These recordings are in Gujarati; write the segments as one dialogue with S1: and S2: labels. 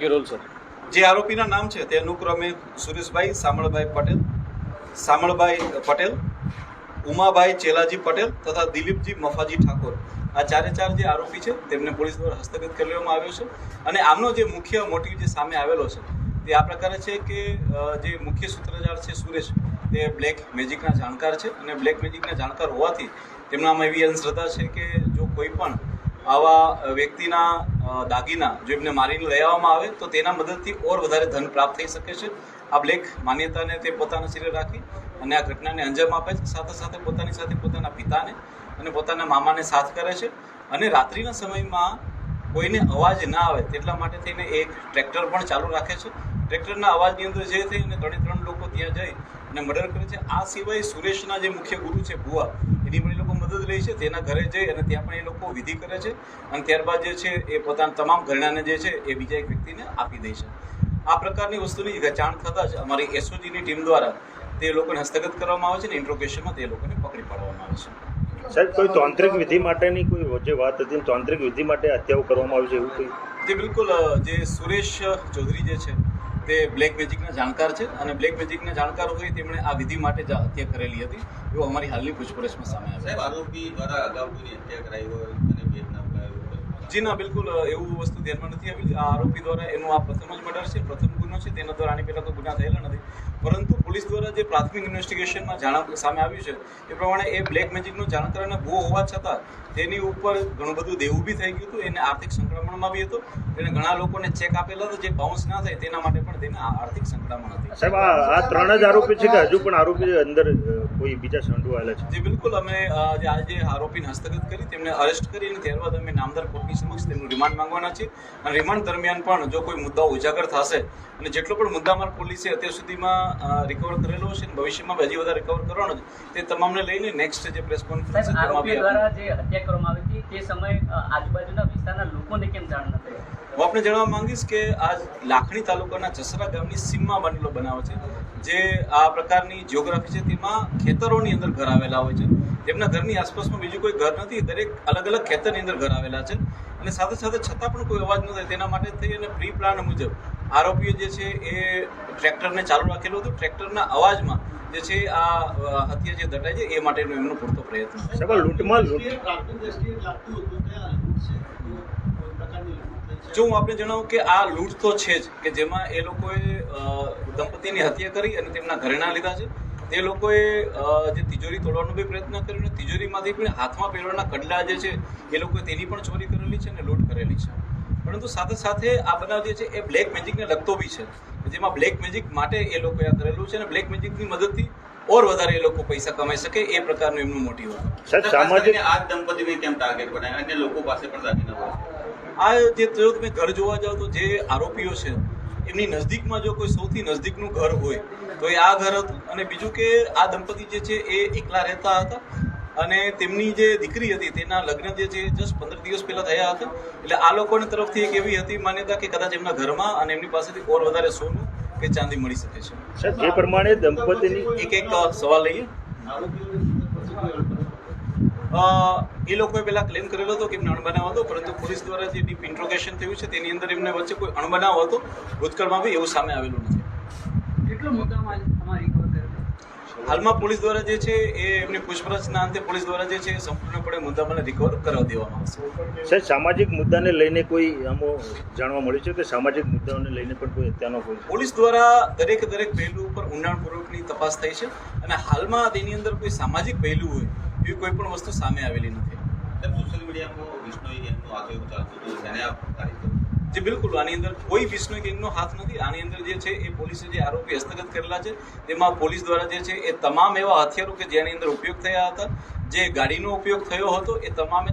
S1: ગેરોલ સર.
S2: જે આરોપીના નામ છે તે અનુક્રમે સુરેશભાઈ સામળભાઈ પટેલ, ઉમાભાઈ ચેલાજી પટેલ તથા દિલીપજી મફાજી ઠાકોર, આ ચારે ચાર જે આરોપી છે તેમને પોલીસ દ્વારા હસ્તગત કરી લેવામાં આવ્યો છે. અને આમનો જે મુખ્ય મોટિવ જે સામે આવેલો છે તે આ પ્રકારે છે કે જે મુખ્ય સૂત્રધાર છે સુરેશ, તે બ્લેક મેજિકના જાણકાર છે અને બ્લેક મેજિકના જાણકાર હોવાથી તેમનામાં એવી અંધશ્રદ્ધા છે કે જો કોઈ પણ આવા વ્યક્તિના દાગીના જો એમને મારીને લઈ આવવામાં આવે તો તેના મદદથી ઓર વધારે ધન પ્રાપ્ત થઈ શકે છે. આ બ્લેક માન્યતાને તે પોતાના શરીરે રાખી અને આ ઘટનાને અંજામ આપે છે. સાથે સાથે પોતાની સાથે પોતાના પિતાને અને પોતાના મામાને સાથ કરે છે. અને રાત્રિના સમયમાં કોઈને અવાજ ના આવે તેટલા માટે થઈને એક ટ્રેક્ટર પણ ચાલુ રાખે છે. ટ્રેક્ટરના અવાજની અંદર જે થઈ અને 3 લોકો ત્યાં જઈ અને મર્ડર કરે છે. આ સિવાય સુરેશના જે મુખ્ય ગુરુ છે ભુવા, એની પણ એ લોકો મદદ લે છે. તેના ઘરે જઈ અને ત્યાં પણ એ લોકો વિધિ કરે છે અને ત્યારબાદ જે છે એ પોતાના તમામ ઘરેણાને જે છે એ બીજા એક વ્યક્તિને આપી દે છે. આ પ્રકારની વસ્તુની જાણ થતાં જ અમારી એસઓજીની ટીમ દ્વારા તે લોકોને હસ્તગત કરવામાં આવે છે અને ઇન્ટ્રોગેશનમાં તે લોકોને પકડી પાડવામાં આવે છે.
S3: સાહેબ, કોઈ તાંત્રિક વિધિ માટેની કોઈ જે વાત હતી, તાંત્રિક વિધિ માટે હત્યાઓ કરવામાં આવી છે એવું કોઈ?
S2: જે બિલકુલ, જે સુરેશ ચૌધરી જે છે તે બ્લેક મેજિકના જાણકાર છે અને બ્લેક મેજિકના જાણકાર હોય તેમણે આ વિધિ માટે જ હત્યા કરેલી હતી એવું અમારી હાલની પૂછપરછમાં સામે આવ્યું.
S4: આરોપી દ્વારા અગાઉ કોઈની હત્યા કરાઈ હોય અને ભેદના અપનાવ્યો?
S2: જી ના, બિલકુલ એવું વસ્તુ ધ્યાનમાં નથી આવી. આ આરોપી દ્વારા એનું આ પ્રથમ જ મર્ડર છે, પ્રથમ ગુનો છે. તેના દ્વારા આની પહેલાં તો ગુના થયેલા નથી, પરંતુ પોલીસ દ્વારા જે પ્રાથમિક ઇન્વેસ્ટિગેશનમાં સામે આવ્યું છે એ પ્રમાણે એ બ્લેક મેજિકનો જાણકાર અને ભૂવો હોવા છતાં તેની ઉપર ઘણું બધું દેવું બી થઈ ગયું હતું. એને આર્થિક સંકળામણમાં બી હતો. તેને ઘણા લોકોને ચેક આપેલા હતા જે બાઉન્સ ના થાય તેના માટે પણ તેને આર્થિક સંકળામણ હતી.
S3: સાહેબ, આ 3 જ આરોપી છે કે હજુ પણ આરોપી અંદર કોઈ બીજા સંડોવાયેલા છે?
S2: જી બિલકુલ, અમે આજે આરોપીને હસ્તગત કરી તેમને અરેસ્ટ કરી અને ત્યારબાદ અમે નામદાર કોર્ટની સમક્ષ તેમનું રિમાન્ડ માંગવાના છીએ. અને રિમાન્ડ દરમિયાન પણ જો કોઈ મુદ્દાઓ ઉજાગર થશે અને જેટલો પણ મુદ્દામાલ પોલીસે અત્યાર સુધીમાં રિકવર કરેલો છે અને ભવિષ્યમાં હજી વધારે રિકવર કરવાનો છે તે તમામને લઈને નેક્સ્ટ જે પ્રેસ કોન્ફરન્સ છે તેમાં
S5: આરોપી દ્વારા જે હત્યા કરવામાં આવી હતી તે સમયે આજુબાજુના વિસ્તારના લોકોને કેમ જાણ ન થઈ?
S2: હું આપને જણાવવા માંગીશ કે આ લાખણી તાલુકાના જસરા ગામની સીમમાં બનેલો બનાવ છે. જે આ પ્રકારની જિયોગ્રાફી છે તેમાં ખેતરોની અંદર ઘર આવેલા હોય છે. તેમના ઘરની આસપાસમાં બીજું કોઈ ઘર નથી, દરેક અલગ અલગ ખેતરની અંદર ઘર આવેલા છે. અને સાથે સાથે છતાં પણ કોઈ અવાજ ન થાય તેના માટે થઈ અને પ્રી પ્લાન મુજબ આરોપીઓ જે છે એ ટ્રેક્ટરને ચાલુ રાખેલું હતું. ટ્રેક્ટરના અવાજમાં જે છે આ હત્યા જે દટાઈ છે એ માટેનો એમનો પૂરતો પ્રયત્ન.
S3: સાહેબ, લૂંટમાં
S2: જો હું આપને જણાવું કે આ લૂંટ તો છે જ, કે જેમાં એ લોકોએ દંપતીની હત્યા કરી અને તેમના ઘરેણાં લીધા છે. તે લોકોએ જે તિજોરી તોડવાનો બી પ્રયત્ન કર્યો અને તિજોરીમાંથી પણ હાથમાં પહેરવાના કડલા જે છે એ લોકોએ તેની પણ ચોરી કરેલી છે અને લૂંટ કરેલી છે. પરંતુ સાથે સાથે આ બનાવ જે છે એ બ્લેક મેજિકને લગતો બી છે, જેમાં બ્લેક મેજિક માટે એ લોકોએ આ કરેલું છે અને બ્લેક મેજિકની મદદથી ઓર વધારે એ લોકો પૈસા કમાઈ શકે એ પ્રકારનું એમનું મોટિવ હતું.
S3: સાહેબ, સામાજિક
S4: આ દંપતીને કેમ ટાર્ગેટ બનાવ્યા? અન્ય લોકો પાસે પણ દાગીના હોય.
S2: આ જે જો તમે ઘર જોવા જાઓ તો જે આરોપીઓ છે એમની નજદીકમાં જો કોઈ સૌથી નજદીકનું ઘર હોય તો એ આ ઘર હતું. અને બીજું કે આ દંપતી જે છે એ એકલા રહેતા હતા અને તેમની જે દીકરી હતી તેના લગ્ન જે છે જસ્ટ 15 દિવસ પહેલા થયા હતા. એટલે આ લોકોની તરફથી એક એવી હતી માન્યતા કે કદાચ એમના ઘરમાં અને એમની પાસેથી ઓર વધારે સોનું કે ચાંદી મળી શકે છે.
S3: સાહેબ, જે પ્રમાણે દંપતીની
S2: એક સવાલ લઈએ. એ લોકોએ પહેલા ક્લેમ કરેલો હતો કે એમને અણબનાવ હતો, પરંતુ પોલીસ દ્વારા જે ડીપ ઇન્ટ્રોગેશન થયું છે તેની અંદર એમને વચ્ચે કોઈ અણબનાવ હતો ભૂતકાળમાં બી એવું સામે આવેલું નથી.
S5: કેટલો મુદ્દામાં રિકવર કરેલો?
S2: હાલમાં પોલીસ દ્વારા જે છે એ એમની પૂછપરછના અંતે પોલીસ દ્વારા જે છે સંપૂર્ણપણે મુદ્દામાલને રિકવર કરવા દેવામાં આવશે.
S3: સાહેબ, સામાજિક મુદ્દાને લઈને કોઈ આમાં જાણવા મળ્યું છે કે સામાજિક મુદ્દાઓને લઈને પણ કોઈ હત્યાનો કોઈ?
S2: પોલીસ દ્વારા દરેક પહેલું ઉપર ઊંડાણપૂર્વકની તપાસ થઈ છે અને હાલમાં તેની અંદર કોઈ સામાજિક પહેલું હોય એવી કોઈ પણ વસ્તુ સામે આવેલી નથી.
S4: સોશિયલ મીડિયામાં વિષ્ણુ ગેંગનું હાથ એવું ચાલતું હતું, તેને આપ તારીખ?
S2: જી બિલકુલ, આની અંદર કોઈ વિષ્ણુ ગેંગનો હાથ નથી. આની અંદર જે છે એ પોલીસે જે આરોપી હસ્તગત કરેલા છે તેમાં પોલીસ દ્વારા જે છે એ તમામ એવા હથિયારો કે જેની અંદર ઉપયોગ થયા હતા, જે ગાડીનો ઉપયોગ થયો હતો, એ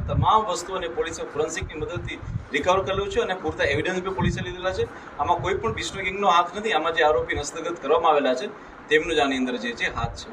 S2: તમામ વસ્તુઓને પોલીસે ફોરેન્સિકની મદદથી રિકવર કરેલું છે અને પૂરતા એવિડન્સ બી પોલીસે લીધેલા છે. આમાં કોઈ પણ વિષ્ણુ ગેંગનો હાથ નથી. આમાં જે આરોપી હસ્તગત કરવામાં આવેલા છે તેમનું જ આની અંદર જે છે હાથ છે.